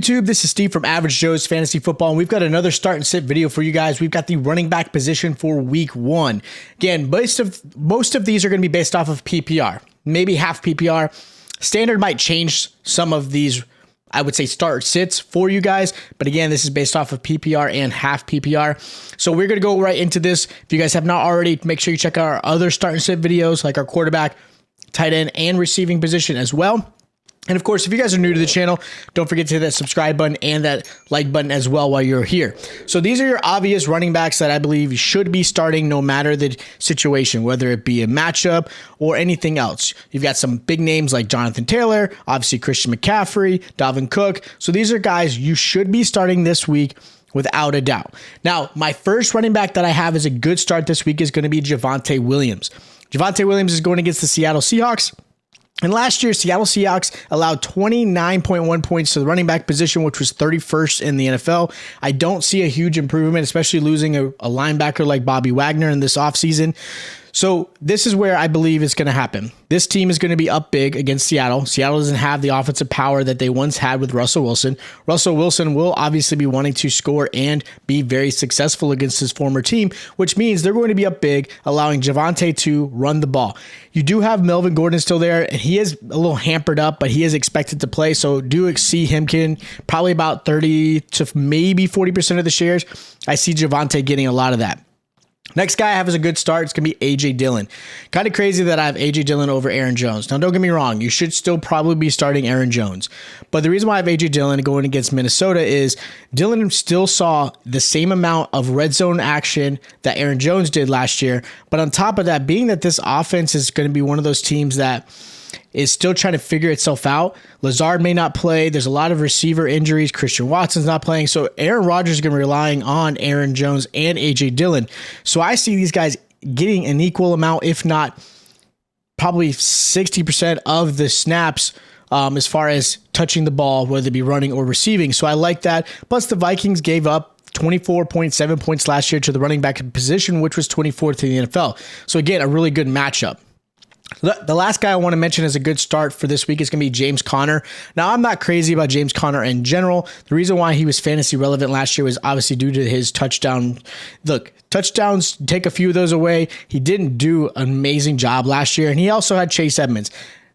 YouTube? This is Steve from Average Joe's Fantasy Football, and we've got another start and sit video for you guys. We've got the running back position for week 1. Again, most of these are going to be based off of PPR, maybe half PPR. Standard might change some of these, I would say, start sits for you guys. But again, this is based off of PPR and half PPR. So we're going to go right into this. If you guys have not already, make sure you check out our other start and sit videos, like our quarterback, tight end, and receiving position as well. And of course, if you guys are new to the channel, don't forget to hit that subscribe button and that like button as well while you're here. So these are your obvious running backs that I believe you should be starting no matter the situation, whether it be a matchup or anything else. You've got some big names like Jonathan Taylor, obviously Christian McCaffrey, Dalvin Cook. So these are guys you should be starting this week without a doubt. Now, my first running back that I have as a good start this week is going to be Javonte Williams. Javonte Williams is going against the Seattle Seahawks. And last year, Seattle Seahawks allowed 29.1 points to the running back position, which was 31st in the NFL. I don't see a huge improvement, especially losing a linebacker like Bobby Wagner in this offseason. So this is where I believe it's going to happen. This team is going to be up big against Seattle. Seattle doesn't have the offensive power that they once had with Russell Wilson. Russell Wilson will obviously be wanting to score and be very successful against his former team, which means they're going to be up big, allowing Javonte to run the ball. You do have Melvin Gordon still there, and he is a little hampered up, but he is expected to play. So do see him getting probably about 30 to maybe 40% of the shares. I see Javonte getting a lot of that. Next guy I have as a good start, it's going to be A.J. Dillon. Kind of crazy that I have A.J. Dillon over Aaron Jones. Now, don't get me wrong. You should still probably be starting Aaron Jones. But the reason why I have A.J. Dillon going against Minnesota is Dillon still saw the same amount of red zone action that Aaron Jones did last year. But on top of that, being that this offense is going to be one of those teams that is still trying to figure itself out. Lazard may not play. There's a lot of receiver injuries. Christian Watson's not playing. So Aaron Rodgers is going to be relying on Aaron Jones and A.J. Dillon. So I see these guys getting an equal amount, if not probably 60% of the snaps as far as touching the ball, whether it be running or receiving. So I like that. Plus the Vikings gave up 24.7 points last year to the running back position, which was 24th in the NFL. So again, a really good matchup. The last guy I want to mention as a good start for this week is going to be James Conner. Now, I'm not crazy about James Conner in general. The reason why he was fantasy relevant last year was obviously due to his touchdown. Look, touchdowns, take a few of those away. He didn't do an amazing job last year, and he also had Chase Edmonds.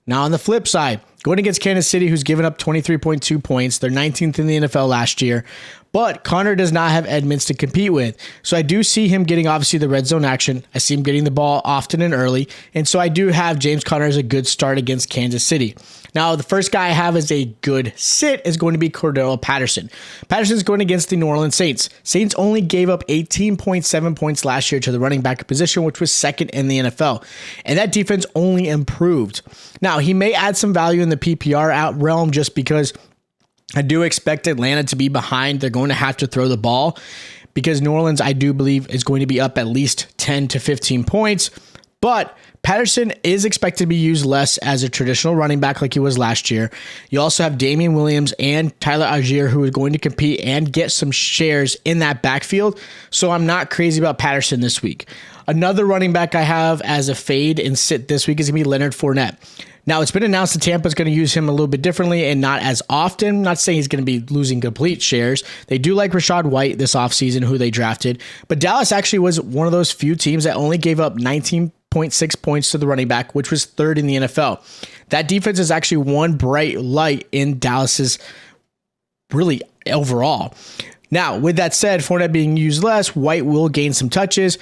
Now, on the flip side, going against Kansas City, who's given up 23.2 points. They're 19th in the NFL last year. But Conner does not have Edmonds to compete with. So I do see him getting, obviously, the red zone action. I see him getting the ball often and early. And so I do have James Conner as a good start against Kansas City. Now, the first guy I have as a good sit is going to be Cordell Patterson. Patterson's going against the New Orleans Saints. Saints only gave up 18.7 points last year to the running back position, which was second in the NFL. And that defense only improved. Now, he may add some value in the PPR out realm just because I do expect Atlanta to be behind. They're going to have to throw the ball because New Orleans, I do believe, is going to be up at least 10 to 15 points. But Patterson is expected to be used less as a traditional running back like he was last year. You also have Damian Williams and Tyler Algier who are going to compete and get some shares in that backfield. So I'm not crazy about Patterson this week. Another running back I have as a fade and sit this week is going to be Leonard Fournette. Now, it's been announced that Tampa is going to use him a little bit differently and not as often. I'm not saying he's going to be losing complete shares. They do like Rachaad White this offseason, who they drafted. But Dallas actually was one of those few teams that only gave up 19.6 points to the running back, which was third in the NFL. That defense is actually one bright light in Dallas's really overall. Now, with that said, Fournette being used less, White will gain some touches.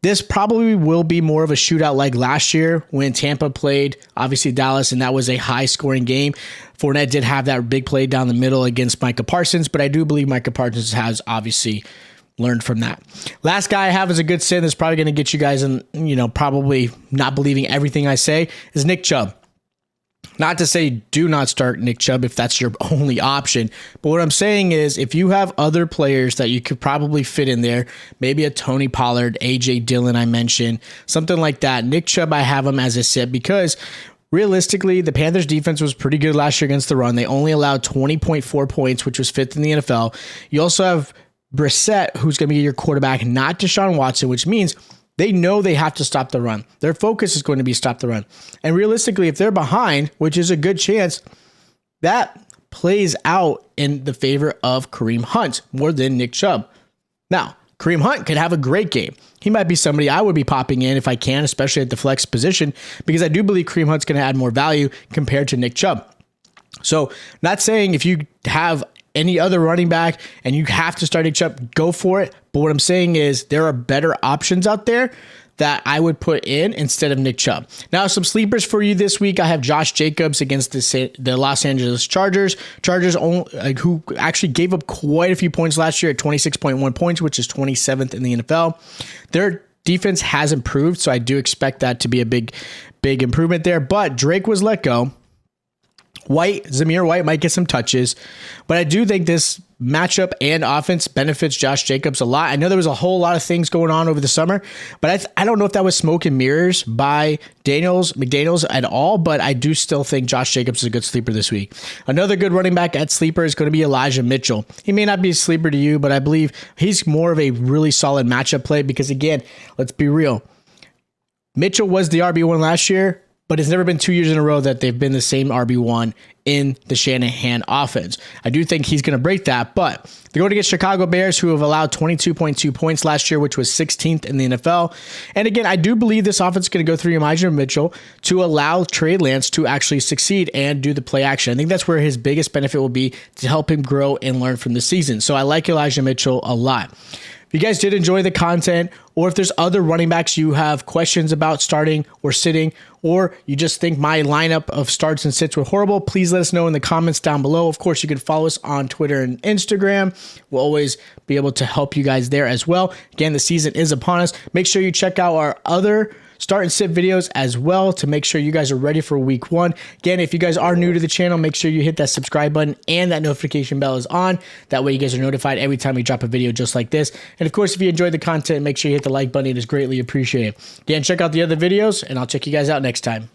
This probably will be more of a shootout like last year when Tampa played, obviously, Dallas, and that was a high-scoring game. Fournette did have that big play down the middle against Micah Parsons, but I do believe Micah Parsons has obviously learned from that. Last guy I have as a good sit that's probably going to get you guys in, probably not believing everything I say is Nick Chubb. Not to say do not start Nick Chubb if that's your only option. But what I'm saying is if you have other players that you could probably fit in there, maybe a Tony Pollard, A.J. Dillon I mentioned, something like that. Nick Chubb, I have him as a sit because realistically, the Panthers defense was pretty good last year against the run. They only allowed 20.4 points, which was fifth in the NFL. You also have Brissett, who's going to be your quarterback, not Deshaun Watson, which means they know they have to stop the run. Their focus is going to be stop the run. And realistically, if they're behind, which is a good chance, that plays out in the favor of Kareem Hunt more than Nick Chubb. Now, Kareem Hunt could have a great game. He might be somebody I would be popping in if I can, especially at the flex position, because I do believe Kareem Hunt's going to add more value compared to Nick Chubb. So, not saying if you have any other running back and you have to start Nick Chubb, go for it. But what I'm saying is there are better options out there that I would put in instead of Nick Chubb. Now, some sleepers for you this week. I have Josh Jacobs against the Los Angeles Chargers. Who actually gave up quite a few points last year at 26.1 points, which is 27th in the NFL. Their defense has improved, so I do expect that to be a big improvement there. But Drake was let go. Zamir White might get some touches, but I do think this matchup and offense benefits Josh Jacobs a lot. I know there was a whole lot of things going on over the summer, but I don't know if that was smoke and mirrors by McDaniels at all, but I do still think Josh Jacobs is a good sleeper this week. Another good running back at sleeper is going to be Elijah Mitchell. He may not be a sleeper to you, but I believe he's more of a really solid matchup play because, again, let's be real. Mitchell was the RB1 last year, but it's never been 2 years in a row that they've been the same RB1 in the Shanahan offense. I do think he's going to break that, but they're going to get Chicago Bears, who have allowed 22.2 points last year, which was 16th in the NFL. And again, I do believe this offense is going to go through Elijah Mitchell to allow Trey Lance to actually succeed and do the play action. I think that's where his biggest benefit will be, to help him grow and learn from the season. So I like Elijah Mitchell a lot. If you guys did enjoy the content, or if there's other running backs you have questions about starting or sitting, or you just think my lineup of starts and sits were horrible, please let us know in the comments down below. Of course, you can follow us on Twitter and Instagram. We'll always be able to help you guys there as well. Again, the season is upon us. Make sure you check out our other start and sit videos as well to make sure you guys are ready for week 1. Again, if you guys are new to the channel, make sure you hit that subscribe button and that notification bell is on. That way you guys are notified every time we drop a video just like this. And of course, if you enjoyed the content, make sure you hit the like button. It is greatly appreciated. Again, check out the other videos, and I'll check you guys out next time.